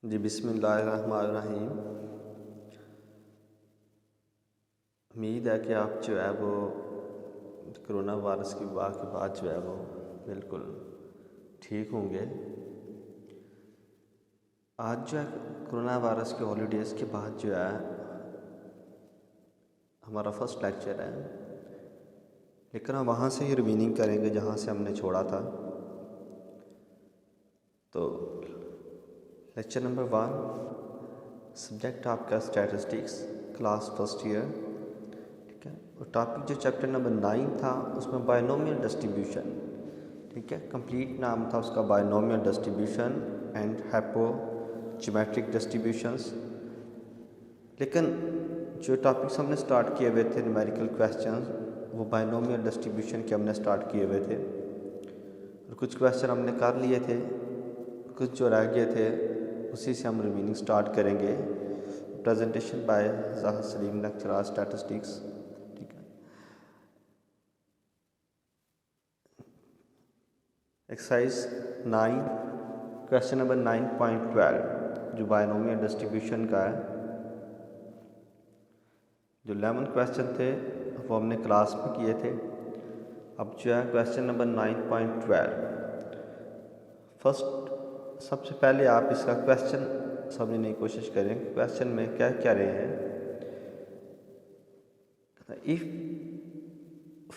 जी बिस्मिल्लाहिर्रहमानिर्रहीम। उम्मीद है कि आप जो है वो कोरोना वायरस की वबा के बाद जो है वो बिल्कुल ठीक होंगे। आज जो है कोरोना वायरस के हॉलीडेज़ के बाद जो है हमारा फर्स्ट लेक्चर है, लेकिन हम वहाँ से ही रिवीनिंग करेंगे जहाँ से हमने छोड़ा था। तो लेक्चर नंबर 1, सब्जेक्ट आपका स्टैटिस्टिक्स, क्लास फर्स्ट ईयर, ठीक है। और टॉपिक जो चैप्टर नंबर 9 था उसमें बायनोमियल डिस्ट्रीब्यूशन, ठीक है। कंप्लीट नाम था उसका बायनोमियल डिस्ट्रीब्यूशन एंड हाइपोजियोमेट्रिक डिस्ट्रीब्यूशंस। लेकिन जो टॉपिक्स हमने स्टार्ट किए हुए थे न्यूमेरिकल क्वेश्चंस, वो बायनोमियल डिस्ट्रीब्यूशन के हमने स्टार्ट किए हुए थे और कुछ क्वेश्चन हमने कर लिए थे, कुछ जो रह गए थे उसी से हम रिवीनिंग स्टार्ट करेंगे। प्रेजेंटेशन बाय ज़ाहिर सलीम, लेक्चरर स्टैटिस्टिक्स, ठीक है। एक्सरसाइज 9, क्वेश्चन नंबर 9.12 जो बायनोमियल डिस्ट्रीब्यूशन का है। जो 11 क्वेश्चन थे वो हमने क्लास में किए थे। अब जो है क्वेश्चन नंबर 9.12, फर्स्ट सबसे पहले आप इसका क्वेश्चन समझने की कोशिश करें। क्वेश्चन में क्या कह रहे हैं, इफ़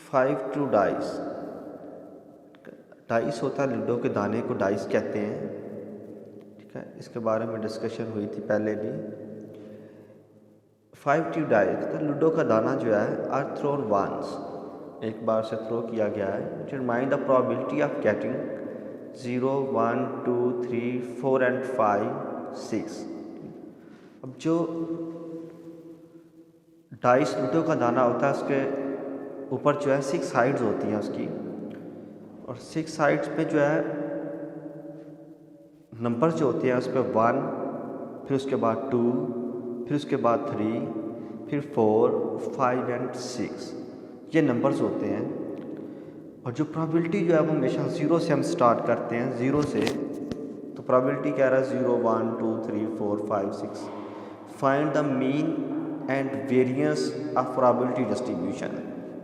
5 ट्रू डाइस, डाइस होता है लूडो के दाने को डाइस कहते हैं, ठीक है। इसके बारे में डिस्कशन हुई थी पहले भी। 5 ट्रू डाइस तो लूडो का दाना जो है आर थ्रोन वंस, एक बार से थ्रो किया गया है। Determine the probability of getting 0, 1, 2, 3, 4 and 5, 6। अब जो डाइस लूडो का दाना होता है उसके ऊपर जो है 6 साइड्स होती हैं उसकी, और 6 साइड्स पे जो है नंबर जो होते हैं उस पर 1, फिर उसके बाद 2, फिर उसके बाद 3, फिर 4, 5 एंड 6, ये नंबर्स होते हैं। और जो प्रोबेबिलिटी जो है वो हमेशा 0 से हम स्टार्ट करते हैं, 0 से। तो प्रोबेबिलिटी कह रहा है 0, 1, 2, 3, 4, 5, 6। Find the mean and variance of probability distribution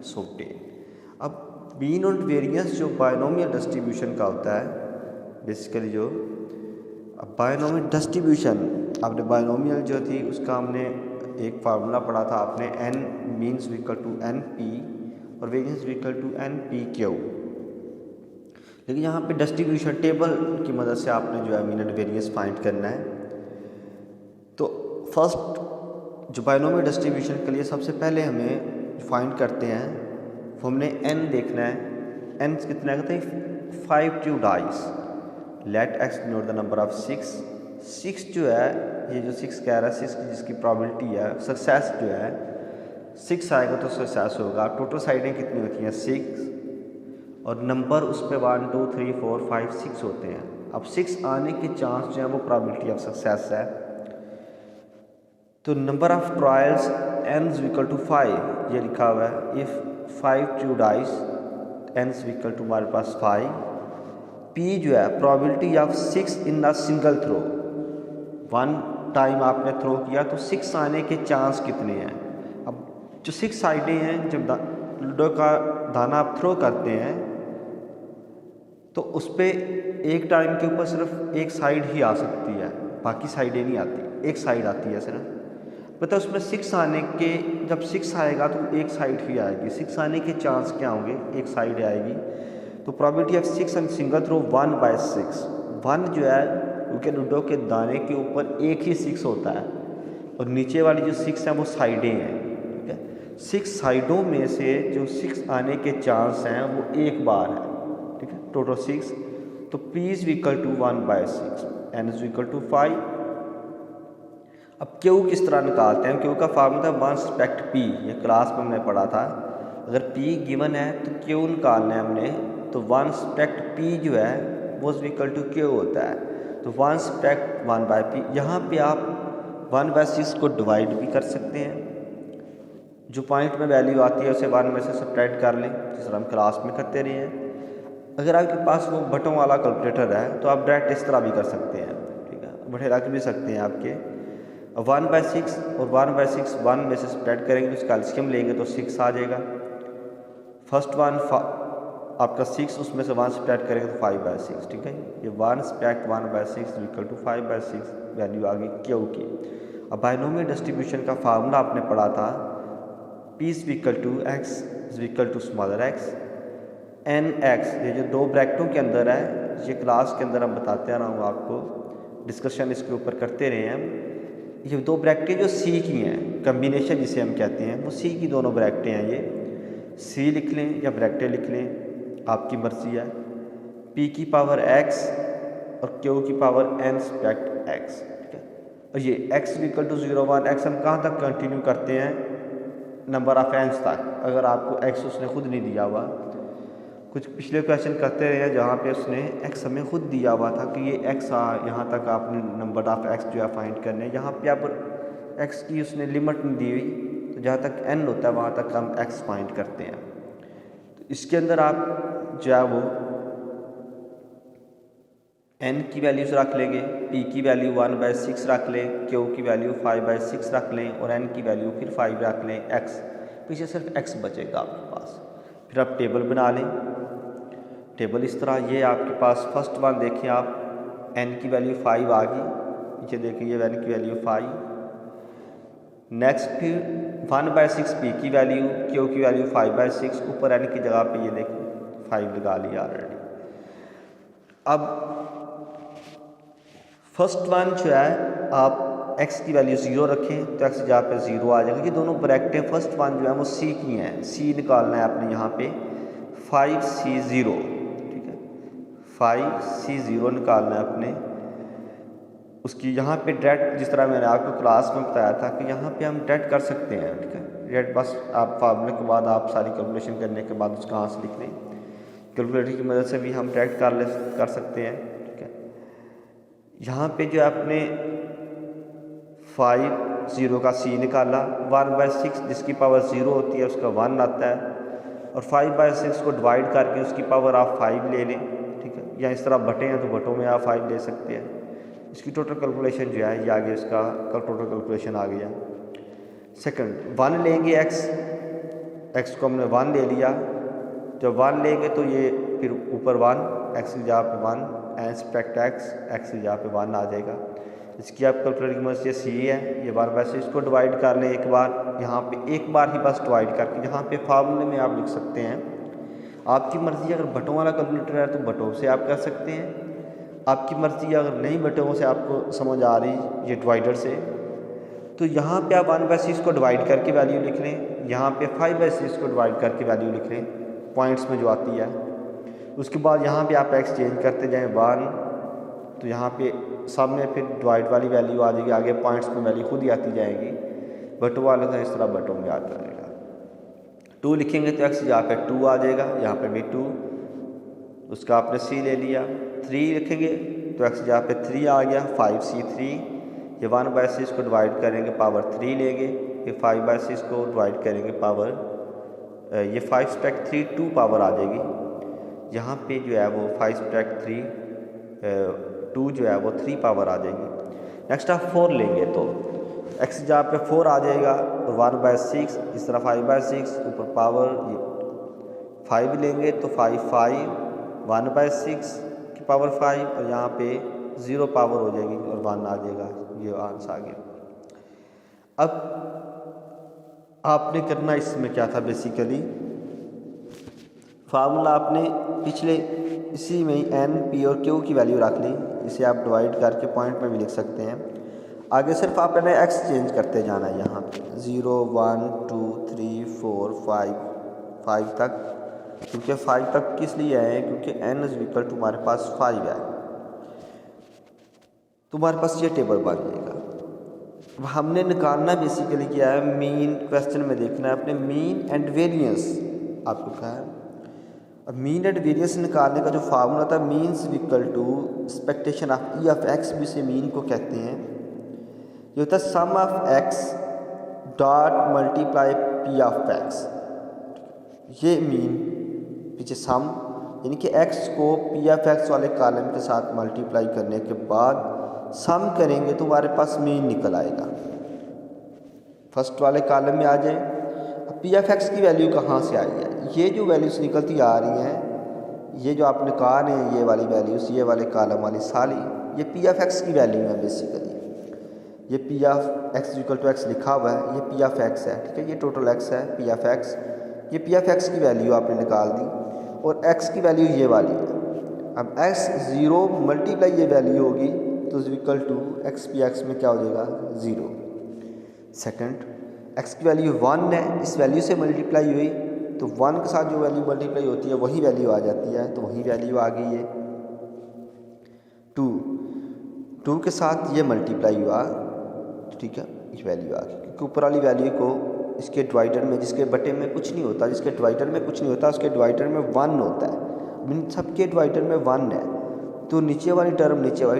solution. अब मीन और वेरिएंस जो बायनोमियल डिस्ट्रीब्यूशन का होता है बेसिकली, जो अब बायनोमियल डिस्ट्रीब्यूशन, आपने बायनोमियल जो थी उसका हमने एक फार्मूला पढ़ा था आपने, n means equal to N P और variance equal to N P Q. लेकिन यहाँ पे डिस्ट्रीब्यूशन टेबल की मदद से आपने जो है मीन एंड वेरिएंस फाइंड करना है। तो फर्स्ट जो बायनोमियल डिस्ट्रीब्यूशन के लिए सबसे पहले हमें फाइंड करते हैं वो हमने n देखना है। n कितना है, 5 true dice, let x denote the number of 6। 6 जो है, ये जो 6 कह रहा है, 6 की जिसकी प्रोबेबिलिटी है सक्सेस जो है 6 आएगा तो सक्सेस होगा। टोटल साइडें कितनी होती हैं, 6, और नंबर उस पर 1, 2, 3, 4, 5, 6 होते हैं। अब 6 आने के चांस जो है वो प्रोबेबिलिटी ऑफ सक्सेस है। तो number of trials n equal to 5, ये लिखा हुआ है। If 5 true dice n equal to हमारे पास 5। p जो है probability of 6 in the single throw, 1 time आपने थ्रो किया तो 6 आने के चांस कितने हैं। अब जो 6 साइडें हैं, जब लूडो का दाना आप थ्रो करते हैं तो उस पर एक टाइम के ऊपर सिर्फ एक साइड ही आ सकती है, बाकी साइडें नहीं आती, एक साइड आती है सिर्फ। पता उसमें 6 आने के, जब 6 आएगा तो एक साइड ही आएगी। 6 आने के चांस क्या होंगे, एक साइड आएगी। तो probability of 6 and single throw 1/6। 1 जो है क्योंकि लूडो के दाने के ऊपर एक ही 6 होता है और नीचे वाली जो 6 हैं वो साइडें हैं, ठीक है। 6 साइडों में से जो 6 आने के चांस हैं वो एक बार है, ठीक है, टोटल 6। तो p is equal to 1/6, n is equal to 5। अब क्यू किस तरह निकालते हैं, क्यू का फार्मूला 1 रिस्पेक्ट p, ये क्लास में हमने पढ़ा था। अगर p गिवन है तो क्यू निकालना है हमने, तो 1 रिस्पेक्ट p जो है वो इक्वल टू क्यू होता है। तो 1 रिस्पेक्ट 1/p, यहाँ पे आप 1/6 को डिवाइड भी कर सकते हैं, जो पॉइंट में वैल्यू आती है उसे 1 में से सब्ट्रैक्ट कर लें, जिस तरह हम क्लास में करते रहे हैं। अगर आपके पास वो बटन वाला कैलकुलेटर है तो आप डायरेक्ट इस तरह भी कर सकते हैं, ठीक है। बड़े रख भी सकते हैं आपके। 1/6 और 1/6 1 में से स्प्रेड करेंगे तो इसका एलसीएम लेंगे तो 6 आ जाएगा। फर्स्ट वन आपका 6, उसमें से 1 स्प्रेड करेंगे तो 5/6, ठीक है। ये 1 स्प्रेड 1/6 इक्वल टू 5/6 वैल्यू आ गई क्यू की। अब बाइनोमियल डिस्ट्रीब्यूशन का फार्मूला आपने पढ़ा था, P is equal to x is equal to smaller x n x. ये जो दो ब्रैकेटों के अंदर है, ये क्लास के अंदर हम बताते आ रहा हूँ आपको, डिस्कशन इसके ऊपर करते रहे हैं। ये दो ब्रैकेटें जो सी की हैं, कम्बिनेशन जिसे हम कहते हैं, वो सी की दोनों ब्रैकेटें हैं। ये सी लिख लें या ब्रैकेटें लिख लें, आपकी मर्जी है। पी की पावर x और क्यू की पावर n स्पेक्ट x, ठीक है। और ये x इक्वल टू 0 1 x हम कहाँ तक कंटिन्यू करते हैं, नंबर ऑफ एंस तक। अगर आपको x उसने खुद नहीं दिया हुआ, कुछ पिछले क्वेश्चन करते रहे हैं जहाँ पे उसने x हमें खुद दिया हुआ था कि ये x यहाँ तक आपने नंबर ऑफ x जो है फाइंड करने। यहाँ पे अब x की उसने लिमिट नहीं दी हुई, तो जहाँ तक n होता है वहाँ तक हम x फाइंड करते हैं। तो इसके अंदर आप जो है वो n की वैल्यूज रख लेंगे, p की वैल्यू 1/6 रख लें, q की वैल्यू 5/6 रख लें और n की वैल्यू फिर 5 रख लें। x पीछे सिर्फ x बचेगा आपके पास। फिर आप टेबल बना लें। टेबल इस तरह, ये आपके पास फर्स्ट वन देखें आप, n की वैल्यू 5 आ गई, नीचे देखिए ये n की वैल्यू 5। नेक्स्ट फिर 1/6 p की वैल्यू, q की वैल्यू 5/6, ऊपर n की जगह पे ये देखें 5 लगा लिया ऑलरेडी। अब फर्स्ट वन जो है आप x की वैल्यू 0 रखें तो x जहाँ पे 0 आ जाएगा। ये दोनों ब्रैकेटें फर्स्ट वन जो है वो c की हैं, c निकालना है आपने यहाँ पे 5c0, ठीक है। 5c0 निकालना है आपने। उसकी यहाँ पे डायरेक्ट, जिस तरह मैंने आपको क्लास में बताया था कि यहाँ पे हम डायरेक्ट कर सकते हैं, ठीक है। डायरेक्ट बस आप फार्मूले के बाद आप सारी कैलकुलेशन करने के बाद उसका आंसर लिख लें। कैलकुलेटर की मदद से भी हम डायरेक्ट कर सकते हैं, ठीक है। यहाँ पे जो आपने 5 का c निकाला, 1/6 जिसकी पावर 0 होती है उसका 1 आता है, और 5/6 को डिवाइड करके उसकी पावर आप 5 ले लें, ठीक है। या इस तरह बटे हैं तो बटों में आप 5 ले सकते हैं। इसकी टोटल कैलकुलेशन जो है ये आगे इसका टोटल कैलकुलेशन आ गया। सेकंड 1 लेंगे x को हमने 1 ले लिया। जब 1 लेंगे तो ये फिर ऊपर 1, x की जगह पे 1 एंड स्पेक्ट x की जगह पे 1 आ जाएगा। इसकी आप कैलकुलेटर की मदद से c है, ये 1/6 को डिवाइड कर लें एक बार, यहाँ पे एक बार ही बस डिवाइड करके यहाँ पे फार्मूले में आप लिख सकते हैं। आपकी मर्ज़ी, अगर बटों वाला कैलकुलेटर है तो बटों से आप कर सकते हैं। आपकी मर्ज़ी अगर नहीं बटों से आपको समझ आ रही ये डिवाइडर से, तो यहाँ पे आप 1/6 को डिवाइड करके वैल्यू लिख लें, यहाँ पे 5/6 को डिवाइड करके वैल्यू लिख लें पॉइंट्स में जो आती है। उसके बाद यहाँ पे आप एक्सचेंज करते जाएँ 1, तो यहाँ पे सब में फिर डिवाइड वाली वैल्यू आ जाएगी, आगे पॉइंट्स में वैल्यू खुद ही आती जाएगी। बटों वाले का इस तरह बटों में आता रहेगा। 2 लिखेंगे तो x यहाँ पे 2 आ जाएगा, यहाँ पे भी 2, उसका आपने c ले लिया। 3 लिखेंगे तो x यहाँ पे 3 आ गया, 5c3। ये 1/6 को डिवाइड करेंगे पावर 3 लेंगे, फिर 5/6 को डिवाइड करेंगे पावर, ये 5 स्पेक्ट 3 2 पावर आ जाएगी। यहाँ पे जो है वो 5 स्पेक्ट 3 2 जो है वो 3 पावर आ जाएगी। नेक्स्ट आप 4 लेंगे तो x जहाँ पे 4 आ जाएगा, और 1/6 इस तरह 5/6 ऊपर पावर ये 5 लेंगे तो 5 1/6 की पावर 5, और यहाँ पे 0 पावर हो जाएगी और 1 आ जाएगा। ये आंसर आ गया। अब आपने करना इसमें क्या था, बेसिकली फार्मूला आपने पिछले इसी में ही n p और q की वैल्यू रख ली, इसे आप डिवाइड करके पॉइंट में भी लिख सकते हैं। आगे सिर्फ आपने x चेंज करते जाना है, यहाँ 0 1 2 3 4 5 तक, क्योंकि 5 तक किस लिए आए हैं, क्योंकि n इज इक्वल टू हमारे पास 5 है। तुम्हारे पास ये टेबल बन जाएगा। अब हमने निकालना बेसिकली क्या है, मीन क्वेश्चन में देखना है अपने मीन एंड वेरिएंस आपको कहा है। अब मीन एंड वेरिएंस निकालने का जो फार्मूला था, means equal to expectation of E of X, भी से मीन को कहते हैं। ये होता है sum of X dot multiply P of X. ये मीन पीछे सम, यानी कि एक्स को पी ऑफ एक्स वाले कॉलम के साथ मल्टीप्लाई करने के बाद सम करेंगे तो हमारे पास मीन निकल आएगा, फर्स्ट वाले कॉलम में आ जाए। अब पी एफ एक्स की वैल्यू कहाँ से आई है, ये जो वैल्यूज़ निकलती आ रही हैं, ये जो आपने कहा है ये वाली वैल्यूज़, ये वाले कॉलम वाली सारी, ये पी एफ एक्स की वैल्यू है बेसिकली। ये p F x equal to x लिखा हुआ है, ये पी एफ एक्स है, ठीक है, ये टोटल एक्स है पी एफ एक्स, ये पी एफ एक्स की वैल्यू आपने निकाल दी और एक्स की वैल्यू ये वाली है। अब एक्स ज़ीरो मल्टीप्लाई ये वैल्यू होगी तो equal to x p x में क्या हो जाएगा 0। सेकंड, एक्स की वैल्यू 1 है, इस वैल्यू से मल्टीप्लाई हुई तो 1 के साथ जो वैल्यू मल्टीप्लाई होती है वही वैल्यू आ जाती है, तो वही वैल्यू आ गई है। 2 के साथ ये मल्टीप्लाई हुआ, ठीक है, ये वैल्यू आ गई, क्योंकि ऊपर वाली वैल्यू को इसके डिवाइडर में, जिसके बटे में कुछ नहीं होता, जिसके डिवाइडर में कुछ नहीं होता, उसके डिवाइडर में 1 होता है। सबके डिवाइडर में 1 है, तो नीचे वाली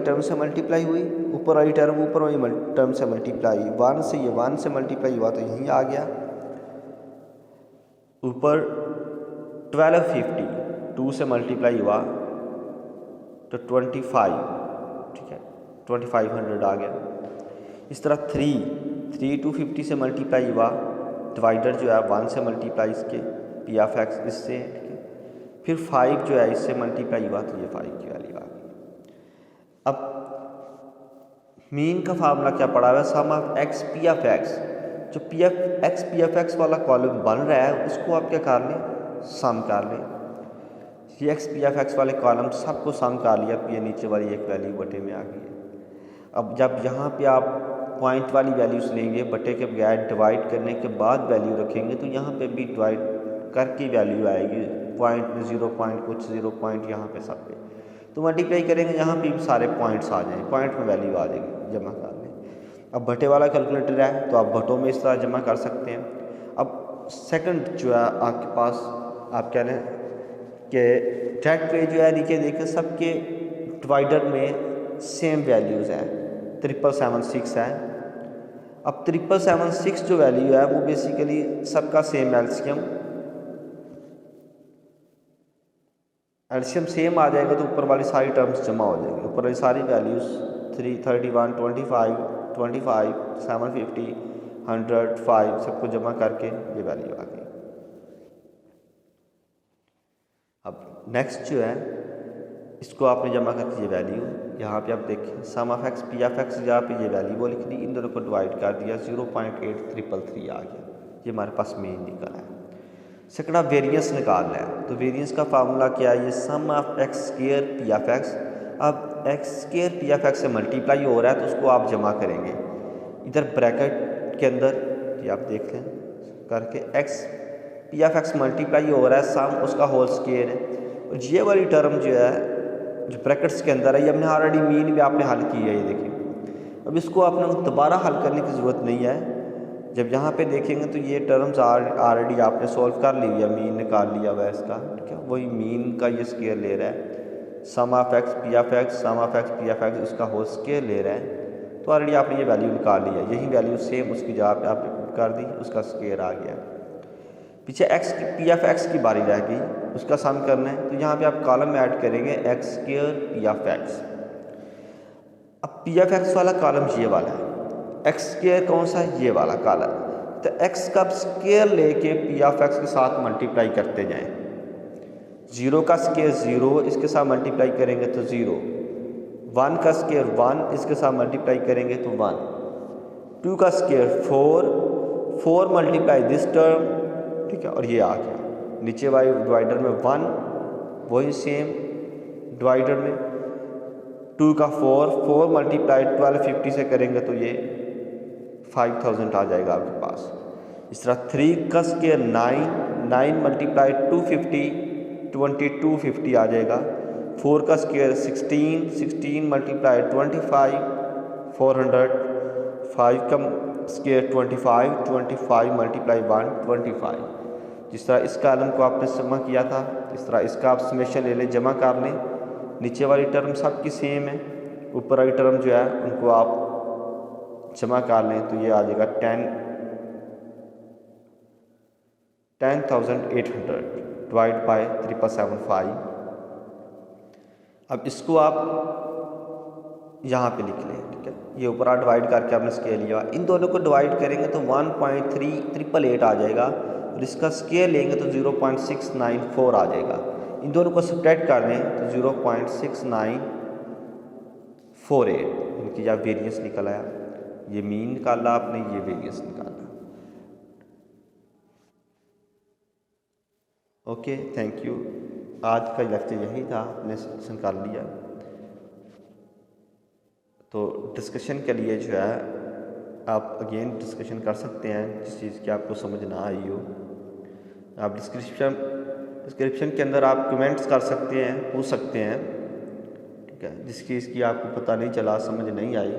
टर्म से मल्टीप्लाई हुई, ऊपर वाली टर्म ऊपर वाली टर्म से मल्टीप्लाई, 1 से ये 1 से मल्टीप्लाई हुआ तो यहीं आ गया। ऊपर 1250 2 से मल्टीप्लाई हुआ तो 25, ठीक है, 2500 आ गया। इस तरह 3 250 से मल्टीप्लाई हुआ, डिवाइडर जो है 1 से मल्टीप्लाई इसके पी एफ एक्स इससे, ठीक है। फिर 5 जो है इससे मल्टीप्लाई हुआ तो ये 5 की वैल्यू आ गई। अब मीन का फार्मूला क्या पड़ा हुआ है, sum of X P F X, जो पी एफ एक्स वाला कॉलम बन रहा है उसको आप क्या कर लें, सम कर लें। ये एक्स पी एफ एक्स वाले कॉलम सबको सम कर लिया तो ये नीचे वाली एक वैल्यू बटे में आ गई है। अब जब यहाँ पे आप पॉइंट वाली वैल्यूज़ लेंगे, बटे के बगैर डिवाइड करने के बाद वैल्यू रखेंगे तो यहाँ पे भी डिवाइड करके वैल्यू आएगी, पॉइंट में 0 पॉइंट कुछ 0 पॉइंट यहाँ पे सब पे, तो मल्टीप्लाई करेंगे यहाँ पे सारे पॉइंट्स आ जाएंगे, पॉइंट में वैल्यू आ जाएगी, जमा कर लें। अब बटे वाला कैलकुलेटर है तो आप बटों में इस तरह जमा कर सकते हैं। अब सेकंड जो है आपके पास, आप कह रहे हैं कि डायरेक्ट वे जो है नीचे देखिए सबके डिवाइडर में सेम वैल्यूज़ हैं, 776 है। अब 776 जो वैल्यू है वो बेसिकली सबका सेम एलसीएम सेम आ जाएगा तो ऊपर वाली सारी टर्म्स जमा हो जाएंगी, ऊपर वाली सारी वैल्यूज़ 331 25 25 750 100 5 सबको जमा करके ये वैल्यू आ गई। अब नेक्स्ट जो है इसको आपने जमा करके ये वैल्यू यहाँ पे आप देखें, sum of X P F X, यहाँ पे ये वैल्यू वो लिख दी, इन दोनों को डिवाइड कर दिया, 0.8333 आ गया, ये हमारे पास मेन निकला है। सेकंड आप वेरिएंस निकालना है, तो वेरिएंस का फार्मूला क्या है, ये sum of X square P F X. अब X square P F X से मल्टीप्लाई हो रहा है तो उसको आप जमा करेंगे इधर ब्रैकेट के अंदर, ये आप देख लें करके, x P F x multiply हो रहा है, सम उसका होल स्क्वायर है, और ये वाली टर्म जो है जो ब्रैकेट्स के अंदर है ये हमने ऑलरेडी मीन में आपने हल की है, ये देखिए। अब इसको आपने दोबारा हल करने की ज़रूरत नहीं है, जब यहाँ पे देखेंगे तो ये टर्म्स ऑलरेडी आपने सॉल्व कर ली है, मीन निकाल लिया हुआ है इसका, ठीक है, वही मीन का ये स्क्वायर ले रहा है, sum of X P F X, sum of X P F X इसका होल स्क्वायर ले रहा है, तो ऑलरेडी आपने ये वैल्यू निकाल ली है, यही वैल्यू सेम उसकी जगह पे आपने पुट कर दी, उसका स्क्वायर आ गया। पीछे एक्स की पी एफ एक्स की बारी रह गई, उसका सम करना है, तो यहाँ पे आप कॉलम में ऐड करेंगे x square P F X. अब पी एफ एक्स वाला कॉलम ये वाला है, एक्स स्क्वायर कौन सा है, ये वाला कॉलम, तो एक्स का स्क्वायर लेके पी एफ एक्स के साथ मल्टीप्लाई करते जाएं, 0 का स्क्वायर 0, इसके साथ मल्टीप्लाई करेंगे तो 0, 1 का स्क्वायर 1, इसके साथ मल्टीप्लाई करेंगे तो 1, 2 का स्क्वायर 4 मल्टीप्लाई दिस टर्म, ठीक है, और ये आ गया नीचे वाले डिवाइडर में 1, वही सेम डिवाइडर में 2 का 4 मल्टीप्लाई 1250 से करेंगे तो ये 5000 आ जाएगा आपके पास। इस तरह 3 का स्क्वायर 9 मल्टीप्लाई 250 2250 आ जाएगा। 4 का स्क्वायर 16 मल्टीप्लाई 25 400, 5 का स्क्वायर 25 मल्टीप्लाई 1 25। जिस तरह इस कॉलम को आपने जमा किया था इस तरह इसका आप समेशन ले लें, जमा कर लें, नीचे वाली टर्म सबकी सेम है, ऊपर वाली टर्म जो है उनको आप जमा कर लें तो ये आ जाएगा 10,800 डिवाइड बाय 3775। अब इसको आप यहाँ पे लिख लें, ठीक है। ये ऊपर डिवाइड करके आपने स्केयर लिया, इन दोनों को डिवाइड करेंगे तो 1.3888 आ जाएगा और इसका स्केयर लेंगे तो 0.694 आ जाएगा। इन दोनों को सब्ट्रैक्ट कर लें तो 0.6948 इनकी जब वेरिएंस निकल आया, ये मीन निकाला आपने, ये वेरिएंस निकाला। Okay, thank you. आज का लेक्चर यही था, आपने सेशन कर लिया। तो डिस्कशन के लिए जो है आप अगेन डिस्कशन कर सकते हैं, जिस चीज़ की आपको समझ ना आई हो। आप डिस्क्रिप्शन के अंदर आप कमेंट्स कर सकते हैं, पूछ सकते हैं, ठीक है। जिस चीज़ की आपको पता नहीं चला, समझ नहीं आई,